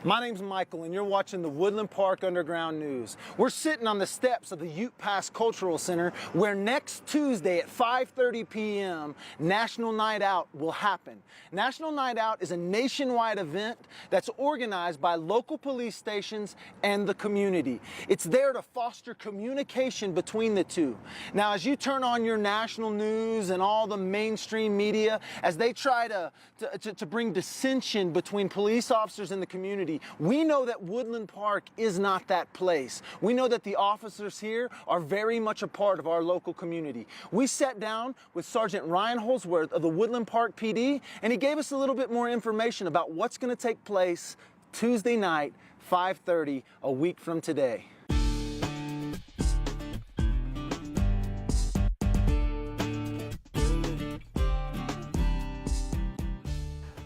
My name's Michael, and you're watching the Woodland Park Underground News. We're sitting on the steps of the Ute Pass Cultural Center, where next Tuesday at 5:30 p.m., National Night Out will happen. National Night Out is a nationwide event that's organized by local police stations and the community. It's there to foster communication between the two. Now, as you turn on your national news and all the mainstream media, as they try to bring dissension between police officers and the community, we know that Woodland Park is not that place. We know that the officers here are very much a part of our local community. We sat down with Srg Ryan of the Woodland Park PD, and he gave us a little bit more information about what's going to take place Tuesday night, 5:30, a week from today.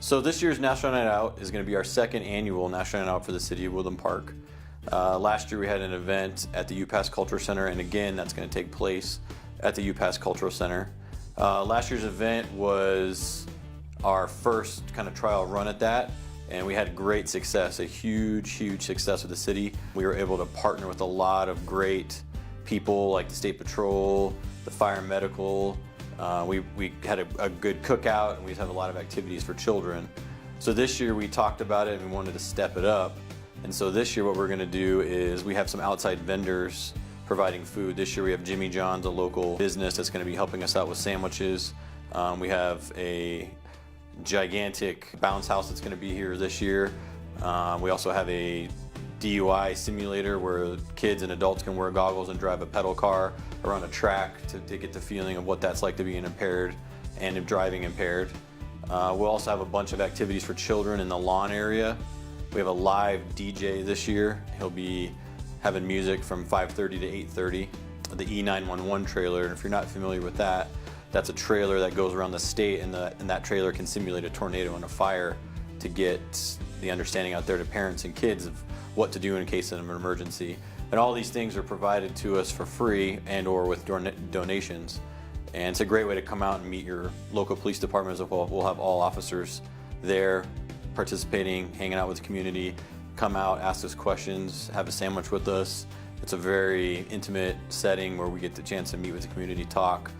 So this year's National Night Out is going to be our second annual National Night Out for the city of Woodland Park. Last year we had an event at the Ute Pass Cultural Center, and again that's going to take place at the Ute Pass Cultural Center. Last year's event was our first kind of trial run at that, and we had great success, a huge success with the city. We were able to partner with a lot of great people like the State Patrol, the Fire and Medical. We had a good cookout, and we have a lot of activities for children. So this year we talked about it and we wanted to step it up. And so this year what we're going to do is we have some outside vendors providing food. This year we have Jimmy John's, a local business that's going to be helping us out with sandwiches. We have a gigantic bounce house that's going to be here this year. We also have a DUI simulator where kids and adults can wear goggles and drive a pedal car around a track to get the feeling of what that's like to be impaired and driving impaired. We'll also have a bunch of activities for children in the lawn area. We have a live DJ this year. He'll be having music from 5:30 to 8:30. The E911 trailer, and if you're not familiar with that, that's a trailer that goes around the state, and that trailer can simulate a tornado and a fire to get the understanding out there to parents and kids of what to do in case of an emergency. And all these things are provided to us for free and or with donations. And it's a great way to come out and meet your local police department as well. We'll have all officers there participating, hanging out with the community, come out, ask us questions, have a sandwich with us. It's a very intimate setting where we get the chance to meet with the community, talk.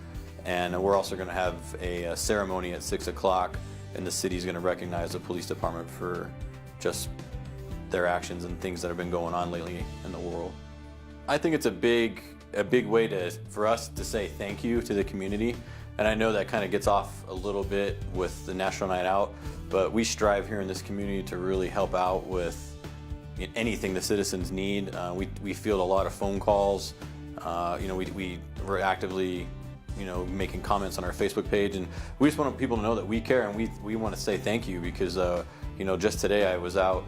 And we're also going to have a ceremony at 6 o'clock, and the city's going to recognize the police department for just their actions and things that have been going on lately in the world. I think it's a big way for us to say thank you to the community, and I know that kind of gets off a little bit with the National Night Out, but we strive here in this community to really help out with anything the citizens need. We field a lot of phone calls. We're actively making comments on our Facebook page, and we just want people to know that we care, and we want to say thank you because just today I was out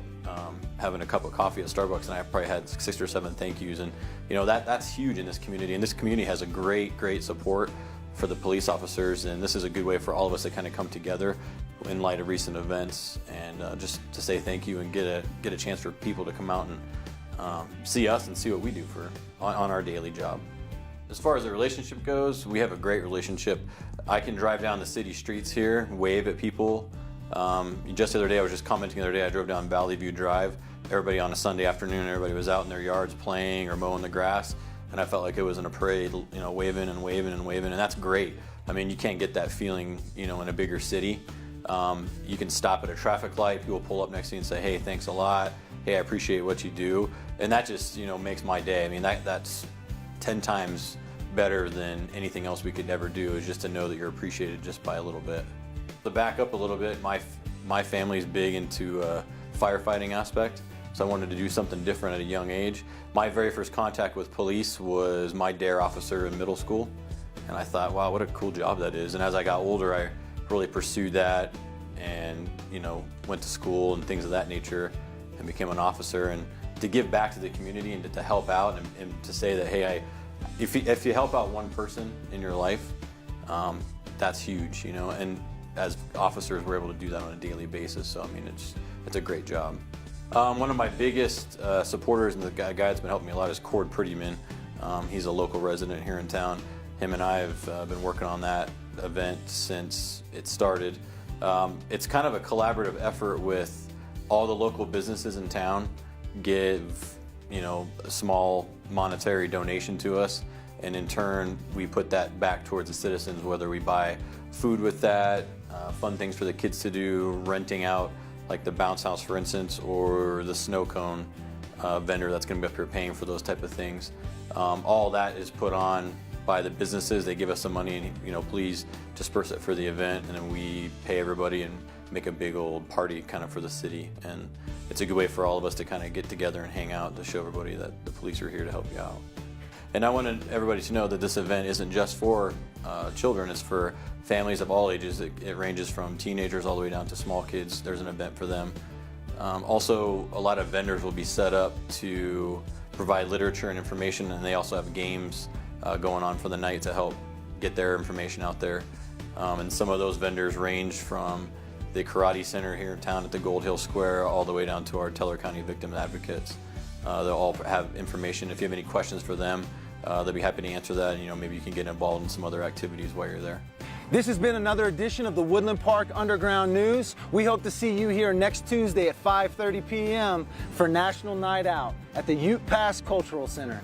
having a cup of coffee at Starbucks, and I probably had 6 or 7 thank yous, and that's huge in this community, and this community has a great support for the police officers, and this is a good way for all of us to kind of come together in light of recent events and just to say thank you and get a chance for people to come out and see us and see what we do on our daily job. As far as the relationship goes, we have a great relationship. I can drive down the city streets here, wave at people. Just the other day, I was just commenting the other day, I drove down Valley View Drive. Everybody on a Sunday afternoon, everybody was out in their yards playing or mowing the grass, and I felt like it was in a parade, waving and waving and waving, and that's great. I mean, you can't get that feeling, in a bigger city. You can stop at a traffic light, people pull up next to you and say, hey, thanks a lot, hey, I appreciate what you do, and that just, makes my day. I mean, that's 10 times better than anything else we could ever do, is just to know that you're appreciated just by a little bit. To back up a little bit, my family's big into firefighting aspect, so I wanted to do something different at a young age. My very first contact with police was my DARE officer in middle school, and I thought, wow, what a cool job that is. And as I got older, I really pursued that and went to school and things of that nature and became an officer. And to give back to the community and to help out and to say that, hey, if you help out one person in your life, that's huge, and as officers, we're able to do that on a daily basis. So I mean, it's a great job. One of my biggest supporters and the guy that's been helping me a lot is Cord Prettyman. He's a local resident here in town. Him and I have been working on that event since it started. It's kind of a collaborative effort with all the local businesses in town give, a small monetary donation to us, and in turn we put that back towards the citizens, whether we buy food with that, fun things for the kids to do, renting out like the bounce house for instance, or the snow cone vendor that's going to be up here paying for those type of things. All that is put on by the businesses. They give us some money and please disperse it for the event, and then we pay everybody and make a big old party kind of for the city. And it's a good way for all of us to kind of get together and hang out to show everybody that the police are here to help you out. And I wanted everybody to know that this event isn't just for children, it's for families of all ages. It ranges from teenagers all the way down to small kids. There's an event for them. Also, a lot of vendors will be set up to provide literature and information, and they also have games going on for the night to help get their information out there. And some of those vendors range from the Karate Center here in town at the Gold Hill Square all the way down to our Teller County Victim Advocates. They'll all have information. If you have any questions for them, they'll be happy to answer that. Maybe you can get involved in some other activities while you're there. This has been another edition of the Woodland Park Underground News. We hope to see you here next Tuesday at 5:30 p.m. for National Night Out at the Ute Pass Cultural Center.